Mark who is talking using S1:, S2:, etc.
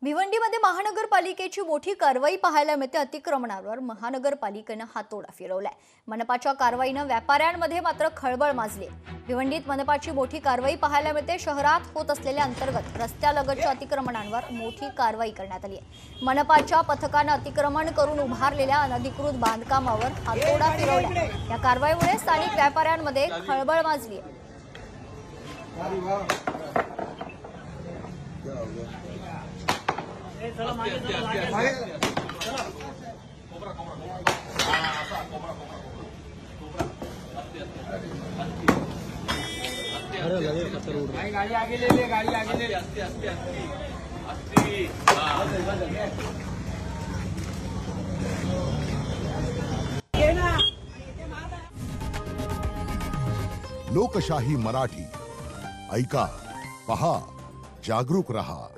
S1: भिवंडीमध्ये महानगरपालिकेची मोठी कारवाई पाहायला मिळते। अतिक्रमणावर महानगरपालिकेने हातोडा फिरवलाय। मनपाच्या कारवाईने व्यापाऱ्यांमध्ये मात्र खळबळ माजली। भिवंडीत मनपाची मोठी कारवाई पाहायला मिळते। शहरात होत असलेल्या अंतर्गत रस्त्यालगतच्या अतिक्रमणांवर मोठी कारवाई करण्यात आली आहे। मनपाच्या पथकाने अतिक्रमण करून उभारलेल्या अनधिकृत बांधकामावर हातोडा फिरवलाय। या कारवाईमुळे स्थानिक व्यापाऱ्यांमध्ये खळबळ माजली आहे।
S2: गाड़ी आगे ले ले, गाड़ी आगे ले ले।
S3: लोकशाही मराठी ऐका, पहा, जागरूक रहा।